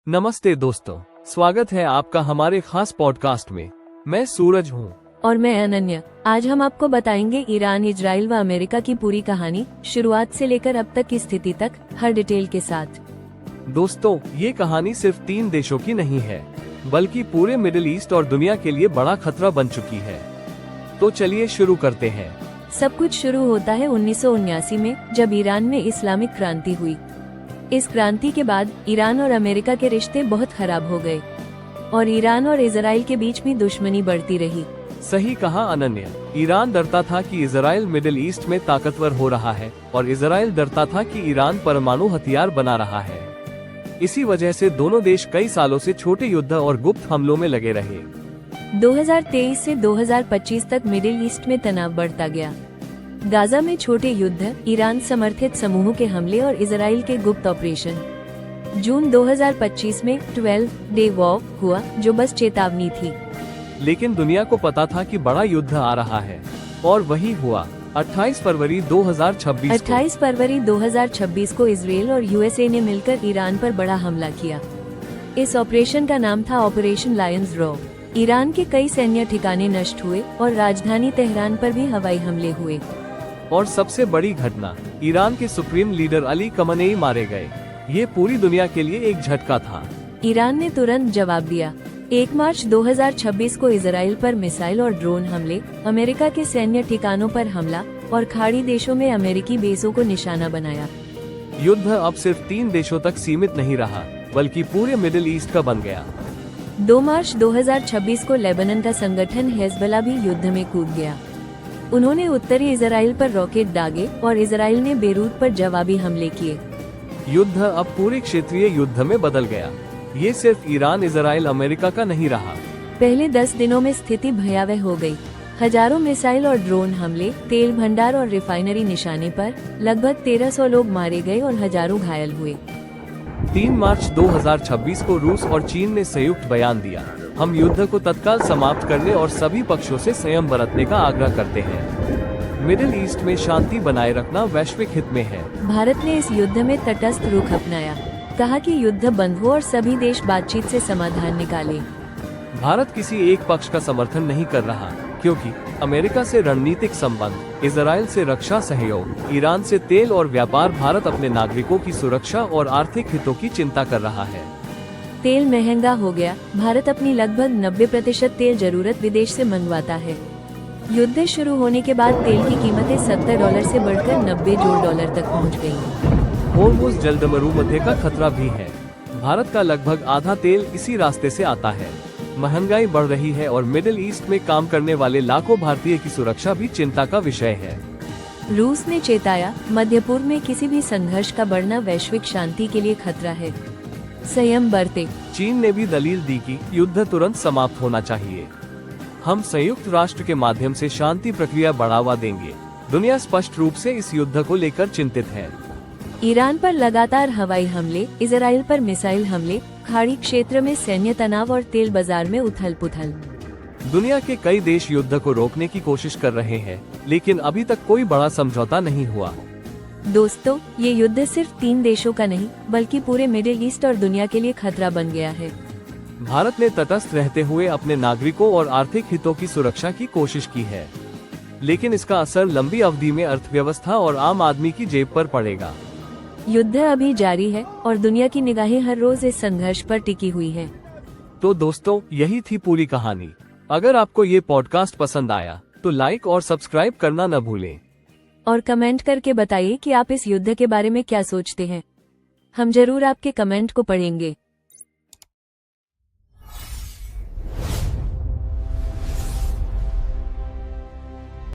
नमस्ते दोस्तों, स्वागत है आपका हमारे खास पॉडकास्ट में। मैं सूरज हूँ और मैं अनन्या। आज हम आपको बताएंगे ईरान, इजराइल व अमेरिका की पूरी कहानी, शुरुआत से लेकर अब तक की स्थिति तक, हर डिटेल के साथ। दोस्तों, ये कहानी सिर्फ 3 देशों की नहीं है, बल्कि पूरे मिडिल ईस्ट और दुनिया के लिए बड़ा खतरा बन चुकी है। तो चलिए शुरू करते हैं। सब कुछ शुरू होता है 1979 में, जब ईरान में इस्लामिक क्रांति हुई। इस क्रांति के बाद ईरान और अमेरिका के रिश्ते बहुत खराब हो गए और ईरान और इजराइल के बीच भी दुश्मनी बढ़ती रही। सही कहा अनन्या। ईरान डरता था कि इजराइल मिडिल ईस्ट में ताकतवर हो रहा है और इजराइल डरता था कि ईरान परमाणु हथियार बना रहा है। इसी वजह से दोनों देश कई सालों से छोटे युद्ध और गुप्त हमलों में लगे रहे। 2023 से 2025 तक मिडिल ईस्ट में तनाव बढ़ता गया। गाजा में छोटे युद्ध, ईरान समर्थित समूहों के हमले और इजराइल के गुप्त ऑपरेशन। जून 2025 में 12 डे वॉर हुआ, जो बस चेतावनी थी। लेकिन दुनिया को पता था कि बड़ा युद्ध आ रहा है, और वही हुआ। 28 फरवरी 2026 को इजराइल और यूएसए ने मिलकर ईरान पर बड़ा हमला किया। इस ऑपरेशन का नाम था ऑपरेशन लायंस रॉ। ईरान के कई सैन्य ठिकाने नष्ट हुए और राजधानी तेहरान पर भी हवाई हमले हुए। और सबसे बड़ी घटना, ईरान के सुप्रीम लीडर अली खमेनी मारे गए। ये पूरी दुनिया के लिए एक झटका था। ईरान ने तुरंत जवाब दिया। 1 मार्च 2026 को इजराइल पर मिसाइल और ड्रोन हमले, अमेरिका के सैन्य ठिकानों पर हमला और खाड़ी देशों में अमेरिकी बेसों को निशाना बनाया। युद्ध अब सिर्फ 3 देशों तक सीमित नहीं रहा, बल्कि पूरे मिडिल ईस्ट का बन गया। 2 मार्च 2026 को लेबनान का संगठन हिजबुल्लाह भी युद्ध में कूद गया। उन्होंने उत्तरी इजराइल पर रॉकेट दागे और इजराइल ने बेरूत पर जवाबी हमले किए। युद्ध अब पूरे क्षेत्रीय युद्ध में बदल गया। ये सिर्फ ईरान, इजराइल, अमेरिका का नहीं रहा। पहले 10 दिनों में स्थिति भयावह हो गई। हजारों मिसाइल और ड्रोन हमले, तेल भंडार और रिफाइनरी निशाने पर, लगभग 1300 लोग मारे गए और हजारों घायल हुए। 3 मार्च 2026 को रूस और चीन ने संयुक्त बयान दिया, हम युद्ध को तत्काल समाप्त करने और सभी पक्षों से संयम बरतने का आग्रह करते हैं। मिडिल ईस्ट में शांति बनाए रखना वैश्विक हित में है। भारत ने इस युद्ध में तटस्थ रुख अपनाया, कहा कि युद्ध बंद हो और सभी देश बातचीत से समाधान निकालें। भारत किसी एक पक्ष का समर्थन नहीं कर रहा, क्योंकि अमेरिका से रणनीतिक संबंध, इजराइल से रक्षा सहयोग, ईरान से तेल और व्यापार, भारत अपने नागरिकों की सुरक्षा और आर्थिक हितों की चिंता कर रहा है। तेल महंगा हो गया। भारत अपनी लगभग 90% तेल जरूरत विदेश से मंगवाता है। युद्ध शुरू होने के बाद तेल की कीमतें $70 से बढ़कर $90 तक पहुंच गई। होर्मुज़ जलदमरुमध्य का खतरा भी है। भारत का लगभग आधा तेल इसी रास्ते से आता है। महंगाई बढ़ रही है और मिडिल ईस्ट में काम करने वाले लाखों भारतीय की सुरक्षा भी चिंता का विषय है। रूस ने चेताया, मध्य पूर्व में किसी भी संघर्ष का बढ़ना वैश्विक शांति के लिए खतरा है। संयम बरते। चीन ने भी दलील दी कि युद्ध तुरंत समाप्त होना चाहिए। हम संयुक्त राष्ट्र के माध्यम से शांति प्रक्रिया बढ़ावा देंगे। दुनिया स्पष्ट रूप से इस युद्ध को लेकर चिंतित है। ईरान पर लगातार हवाई हमले, इजराइल पर मिसाइल हमले, खाड़ी क्षेत्र में सैन्य तनाव और तेल बाजार में उथल पुथल। दुनिया के कई देश युद्ध को रोकने की कोशिश कर रहे हैं, लेकिन अभी तक कोई बड़ा समझौता नहीं हुआ। दोस्तों, ये युद्ध सिर्फ 3 देशों का नहीं, बल्कि पूरे मिडिल ईस्ट और दुनिया के लिए खतरा बन गया है। भारत ने तटस्थ रहते हुए अपने नागरिकों और आर्थिक हितों की सुरक्षा की कोशिश की है, लेकिन इसका असर लंबी अवधि में अर्थव्यवस्था और आम आदमी की जेब पर पड़ेगा। युद्ध अभी जारी है और दुनिया की निगाहें हर रोज इस संघर्ष पर टिकी हुई है। तो दोस्तों, यही थी पूरी कहानी। अगर आपको ये पॉडकास्ट पसंद आया तो लाइक और सब्सक्राइब करना न भूलें। और कमेंट करके बताइए कि आप इस युद्ध के बारे में क्या सोचते हैं। हम जरूर आपके कमेंट को पढ़ेंगे।